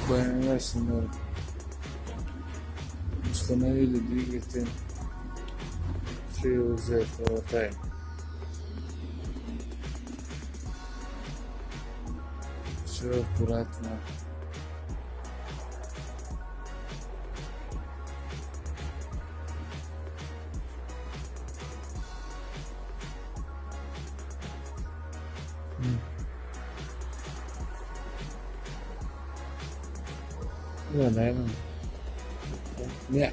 Bueno, signore, mustanaviyle diyetin triuze for все аккуратно. Rồi đấy mà. Mẹ